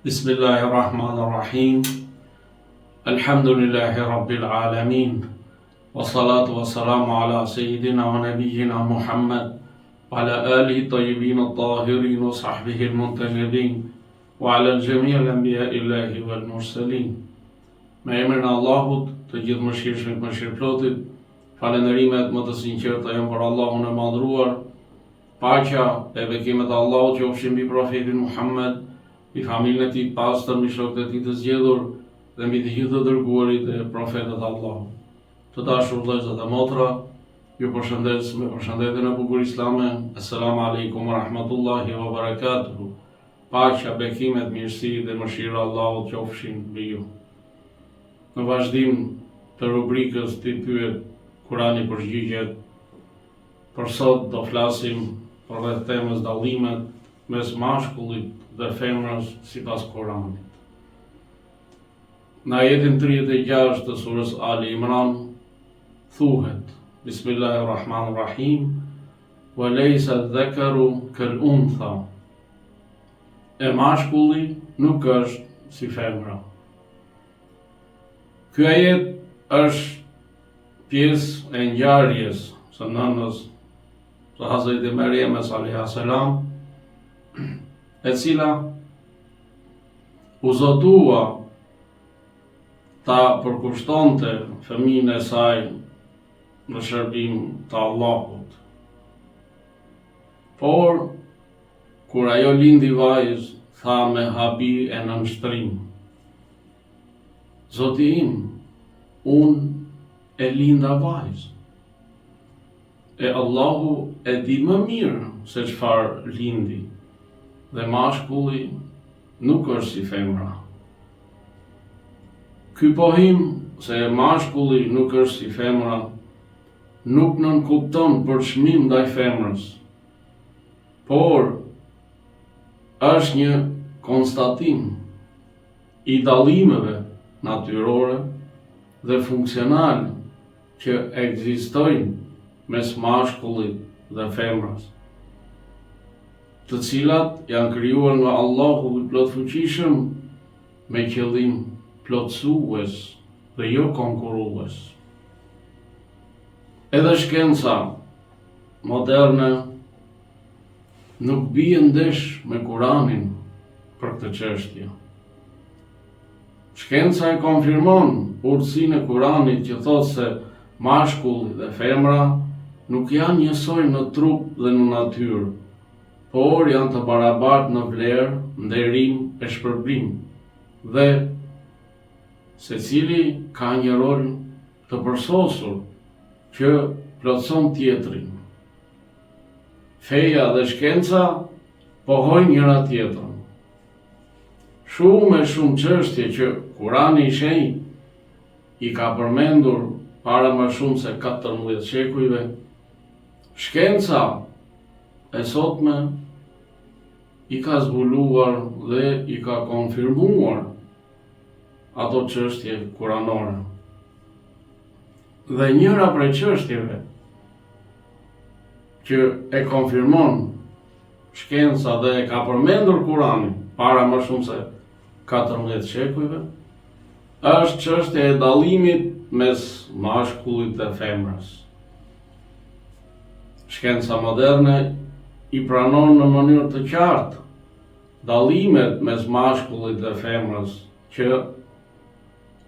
Bismillahirrahmanirrahim. Alhamdulillahi Rabbil Alamin. Wa salatu wa salamu ala Sayyidina wa Nabiyyina Muhammad wa ala alihi tayyibin at-tahirin wa sahbihi al-muntajibin wa ala al-jami' al-anbiya illahi wal mursalin. Me emrin e Allahut, të gjithë mëshirshëm të mëshirëplotit, falënderimet më të sinqerta janë për Allahun e madhruar. Paqja e bekimet e Allahut qofshin mbi profetin Muhammed, mbi familjen e tij pastër, mbi shokët e tij të zgjedhur dhe mbi të gjithë të dërguarit e profetët e Allahut. Të dashur vëllezër dhe motra, ju përshëndes me përshëndetjen e bukur islame. Assalamu alaikum wa rahmatullahi wa barakatuh. Paqja, bekimet, mirësi dhe mëshira e Allahut qofshin mbi ju. Në vazhdim të rubrikës Ti pyet, Kurani përgjigjet, për sot do flasim për rreth temës dallimet mes mashkullit dhe femrës sipas Kuranit. Në ajetin 36 të surës Ali Imran thuhet: Bismillahirrahmanirrahim, wa laysa adh-dhakaru kal-untha. E mashkulli nuk është si femra. Ky ajet është pjesë e ngjarjes së nënës së Hazreti Mariamës alayhis salam, e cila u zotua ta përkushtonte fëmijën e saj në shërbim të Allahut. Por kur ajo lindi vajzë, tha me habi e nënshtrim: Zoti im, unë e linda vajzë. E Allahu e di më mirë se çfarë lindi, dhe mashkulli nuk është si femra. Ky pohim se mashkulli nuk është si femra nuk nënkupton përçmim ndaj femrës, por është një konstatim i dallimeve natyrore dhe funksionale që ekzistojnë mes mashkullit dhe femrës, të cilat janë krijuar nga Allahu i plotfuqishëm me qëllim plotësues dhe jo konkurrues. Edhe shkenca moderne nuk bie ndesh me Kuranin për këtë çështje. Shkenca e konfirmon urtësinë e Kuranit që thotë se mashkulli dhe femra nuk janë njësoj në trup dhe në natyrë, por janë të barabartë në vlerë, nderim e shpërblim, dhe secili ka një rol të përsosur që plotëson tjetrin. Feja dhe shkenca pohojnë njëra tjetrën. Shumë çështje që Kurani i shenjtë i ka përmendur para më shumë se 14 shekujve, shkenca e sotme i ka zbuluar dhe i ka konfirmuar ato çështje kuranore. Dhe njëra prej çështjeve që e konfirmon shkenca dhe e ka përmendur Kurani para më shumë se 14 shekujve, është çështja e dallimit mes mashkullit dhe femrës. Shkenca moderne i pranon në mënyrë të qartë dallimet mes mashkullit dhe femrës që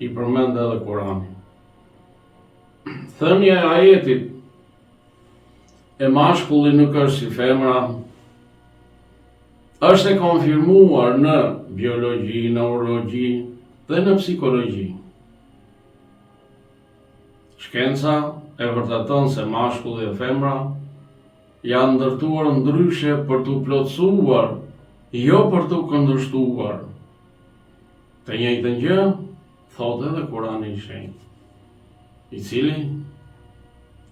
i përmend edhe Kurani. Thënia e ajetit e mashkulli nuk është si femra është e konfirmuar në biologji, në urologji dhe në psikologji. Shkenca e vërteton se mashkulli dhe femra janë ndërtuar ndryshe për t'u plotësuar, jo për t'u kundërshtuar. Të njëjtën gjë thotë edhe Kurani i shenjtë, i cili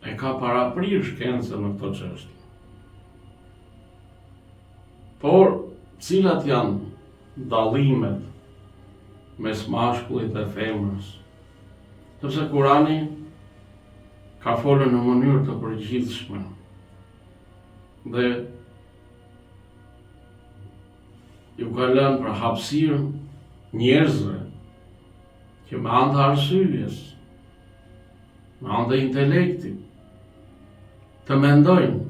e ka paraprirë shkencën në këtë çështje. Por cilat janë dallimet mes mashkullit dhe femrës? Sepse Kurani ka folur në mënyrë të përgjithshme dhe ju ka lënë për hapësirë njerëzve që me anë të arsyes, me anë të intelektit, të mendojnë,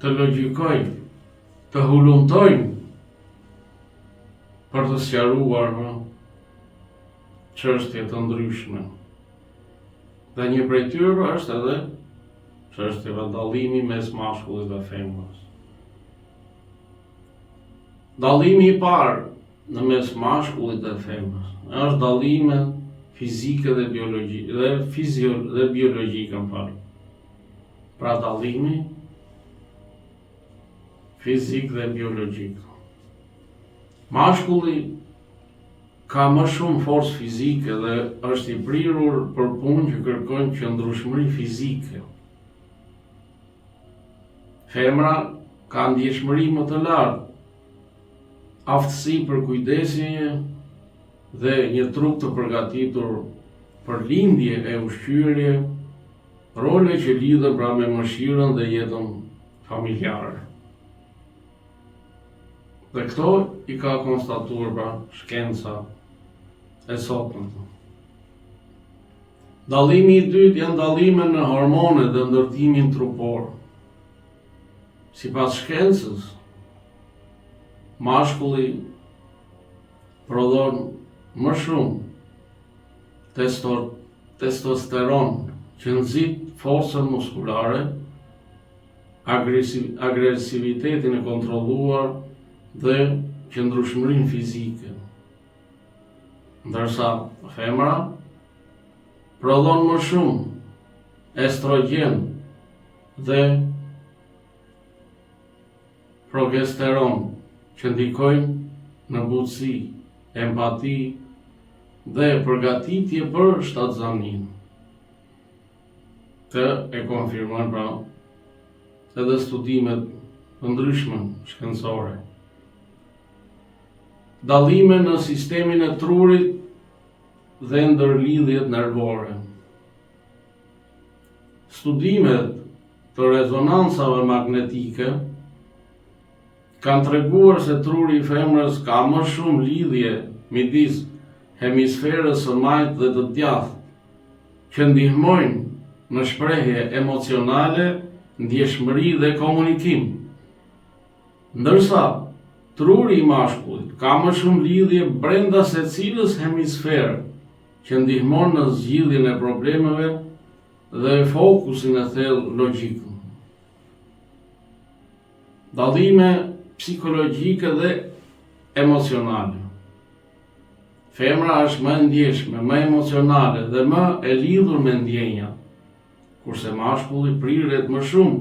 të logjikojnë, të hulumtojnë për të sqaruar çështje të ndryshme. Dhe një prej tyre është edhe çështjeva dallimi mes mashkullit dhe femrës. Dallimi i parë në mes mashkullit dhe femrës është dallime fizike dhe biologjike, Pra dallimi fizik dhe biologjik. Mashkulli ka më shumë forcë fizike dhe është i prirur për punë që kërkojnë qëndrueshmëri fizike. Femra ka ndjeshmëri më të lartë, aftësi për kujdesje dhe një trup të përgatitur për lindje e ushqyerje, role që lidhen pra me mëshirën dhe jetën familjare. Dhe këto i ka konstatuar pra shkenca e sotme. Dallimi i dytë janë dallime në hormone dhe ndërtimin trupor. Sipas shkencës, mashkulli prodhon më shumë testosteron që nxit forcën muskulare, agresivitetin e kontrolluar dhe qëndrueshmërinë fizike. Ndërsa femra prodhon më shumë estrogen dhe progesteron që ndikojnë në butësi, empati dhe përgatitje për shtatzaninë. Të e konfirmojnë pra edhe studimet të ndryshme shkencore. Dallime në sistemin e trurit dhe ndërlidhjet nervore. Studimet të rezonancave magnetike kanë treguar se truri i femrës ka më shumë lidhje midis hemisferës së majtë dhe të djathtë, që ndihmojnë në shprehje emocionale, ndjeshmëri dhe komunikim. Ndërsa truri i mashkullit ka më shumë lidhje brenda secilës hemisferë, që ndihmon në zgjidhjen e problemeve dhe fokusin e thellë logjik. Dallime psikologjike dhe emocionale. Femra është më ndjeshme, më emocionale dhe më e lidhur me ndjenjat, kurse mashkulli priret më shumë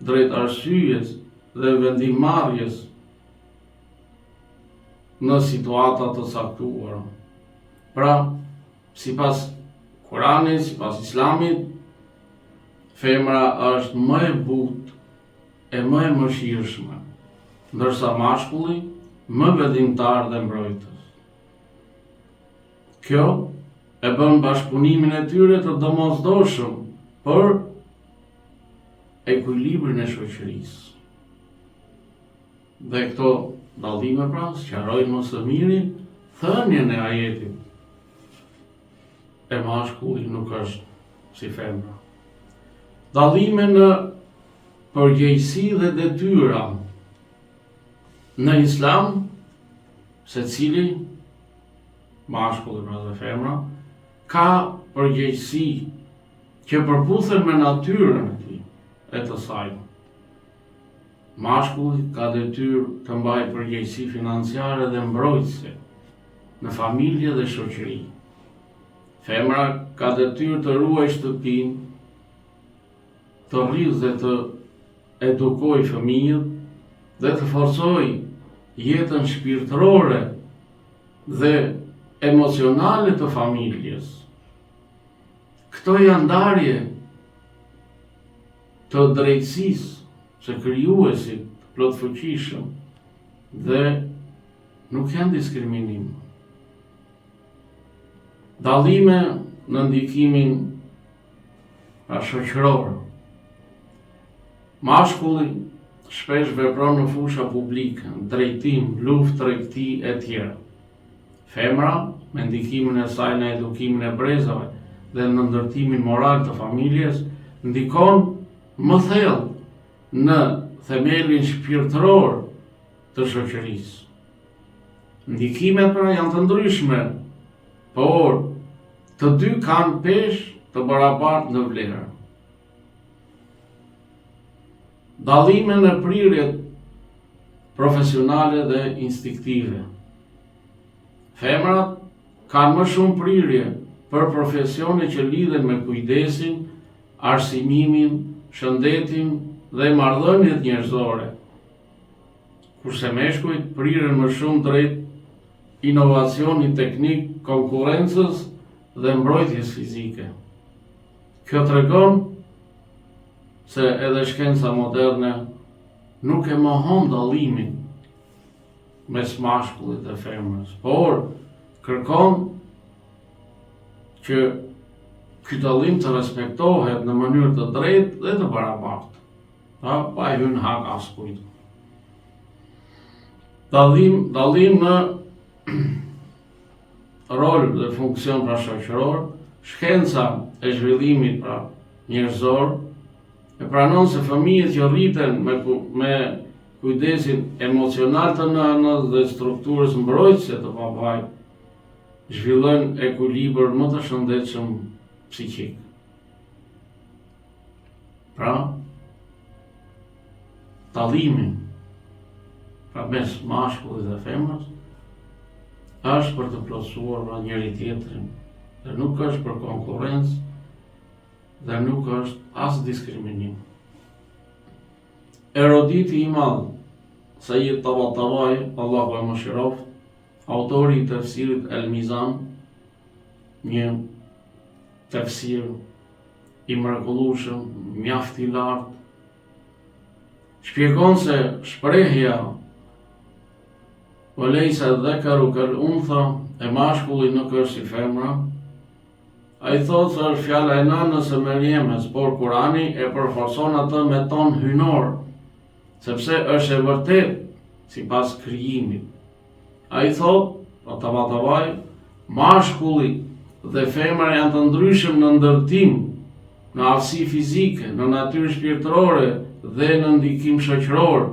drejt arsyes dhe vendimmarrjes në situata të caktuara. Pra, sipas Kuranit, sipas Islamit, femra është më e butë e më e mëshirshme, ndërsa mashkulli më vendimtar dhe mbrojtës. Kjo e bën bashkëpunimin e tyre të domosdoshëm për ekuilibrin e shoqërisë. Dhe këto dallime pra sqarojnë më së miri thënien e ajetit: e mashkulli nuk është si femra. Dallime në përgjegjësi dhe detyra. Në Islam, secili, mashkulli pra dhe femra, ka përgjegjësi që përputhen me natyrën e të saj. Mashkulli ka detyrë të mbajë përgjegjësi financiare dhe mbrojtëse në familje dhe shoqëri. Femra ka detyrë të ruajë shtëpinë, të rrisë dhe të edukojë fëmijët dhe të forcojë jetën shpirtërore dhe emocionale të familjes. Këto janë ndarje të drejtësisë së krijuesit plotfuqishëm dhe nuk janë diskriminim. Dallime në ndikimin shoqëror. Mashkulli shpesh vepron në fusha publike, drejtim, luftë, tregti e tjera. Femra, me ndikimin e saj në edukimin e brezave dhe në ndërtimin moral të familjes, ndikon më thellë në themelin shpirtëror të shoqërisë. Ndikimet pra janë të ndryshme, por të dy kanë peshë të barabartë në vlerë. Dallime në prirjet profesionale dhe instinktive. Femrat kanë më shumë prirje për profesione që lidhen me kujdesin, arsimimin, shëndetin dhe marrëdhëniet njerëzore, kurse meshkujt prirën më shumë drejt inovacionit teknik, konkurrencës dhe mbrojtjes fizike. Kjo tregon se edhe shkenca moderne nuk e mohon dallimin mes mashkullit dhe femrës, por kërkon që ky dallim të respektohet në mënyrë të drejtë dhe të barabartë, pa i hyrë hak askujt. Dallim në rol dhe funksion pra shoqëror, shkenca e zhvillimit pra njerëzor e pranon se fëmijët që rriten me kujdesin emocional të nënës dhe strukturës mbrojtëse të babait zhvillojnë ekuilibër më të shëndetshëm psiqik. Pra, dallimin pra mes mashkullit dhe femrës është për të plotësuar njëri tjetrin, dhe nuk është për konkurrencë dhe nuk është as diskriminim. Eroditi i madh Sayyid Tabatabai, Allahu e mëshiroft, autori i tefsirit El Mizan, një tefsir i mrekullueshëm, mjaft i lartë, shpjegon se shprehja "Walaysa dhakaru kal untha", e mashkulli nuk është si femra, ai thotë se është fjala e nënës së Meriemës, por Kurani e përforcon atë me ton hynor, sepse është e vërtet sipas krijimit. Ai thotë, Tabatabai, mashkulli dhe femra janë të ndryshëm në ndërtim, në aftësi fizike, në natyrë shpirtërore dhe në ndikim shoqëror,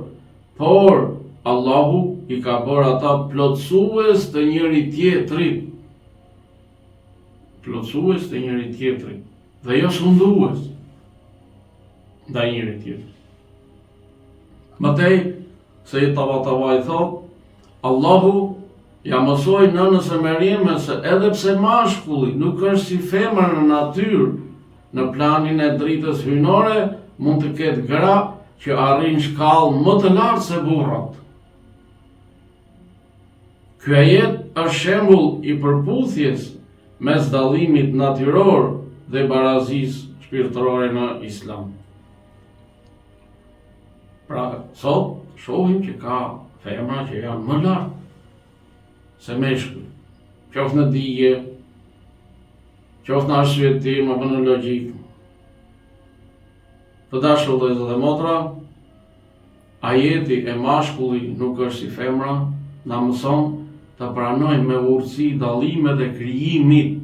por Allahu i ka bërë ata plotësues të njëri tjetrit. Plotësues të njëri tjetrit, dhe jo sundues ndaj njëri tjetrit. Mëtej, se i Tabatabai thot, Allahu ja mësoi nënës së Meriemës se edhe pse mashkulli nuk është si femra në natyrë, në planin e dritës hynore mund të ketë gra që arrin shkallë më të lartë se burrat. Ky ajet është shembull i përputhjes mes dallimit natyror dhe barazisë shpirtërore në Islam. Pra, sot shohim që ka femra që janë më lartë se meshkuj, qoftë në dije, qoftë në arsyetim apo në logjik. Të dashur vëllezër dhe motra, ajeti e mashkulli nuk është si femra na mëson të pranojmë me urtësi dallimet e krijimit,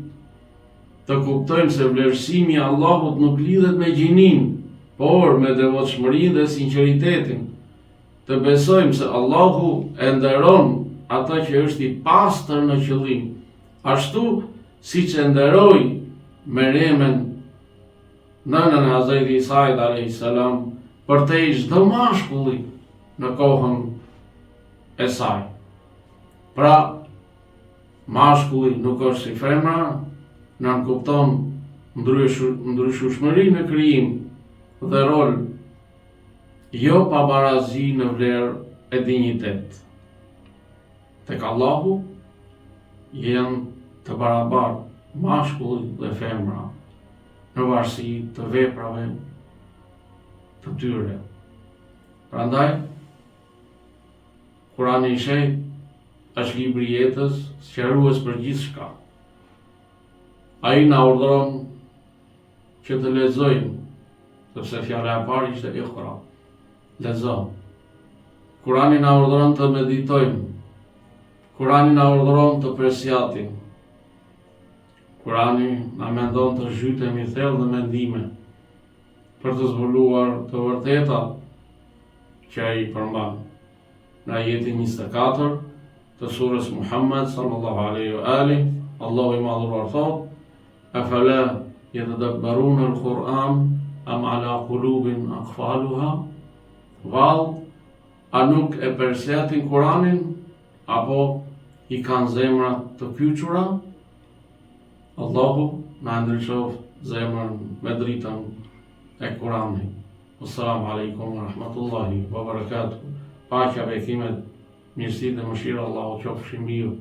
të kuptojmë se vlerësimi i Allahut nuk lidhet me gjinin, por me devotshmërinë dhe sinqeritetin, të besojmë se Allahu e nderon atë që është i pastër në qëllim, ashtu siç e nderoi Meriemen, nënën e Hazreti Isait alayhis salam, përtej çdo mashkulli në kohën e saj. Pra, mashkulli nuk është si femra, nënkupton ndryshueshmërinë në krijim dhe rol, jo pabarazi në vlerë e dinjitet. Tek Allahu janë të barabartë mashkulli dhe femra në varësi të veprave të tyre. Prandaj, Kurani i Shenjtë është libri i jetës, sqarues për gjithçka. Ai na urdhëron që të lexojmë, sepse fjala e parë ishte Iqra. lezo. Kurani na urdhëron të meditojmë. Kurani na urdhëron të presjatim. Kurani na mendon të zhytemi thellë në mendime për të zbuluar të vërteta që ai përmban. Në ajetin 24 të surës Muhammed sallallahu alaihi wa alihi, Allahu i madhuar thot: "Afala yatadabbaruna al-Quran am ala qulubin aqfaluha?" Vallë, a nuk e persjatin Kuranin apo i kanë zemrat të kyçura? Allahu na ndriçoft zemrën me dritën e Kuranit. Assalamu alaikum wa rahmatullahi wa barakatuh. Paqja, bekimet, mirësitë dhe mëshira Allahu qofshin mbi ju.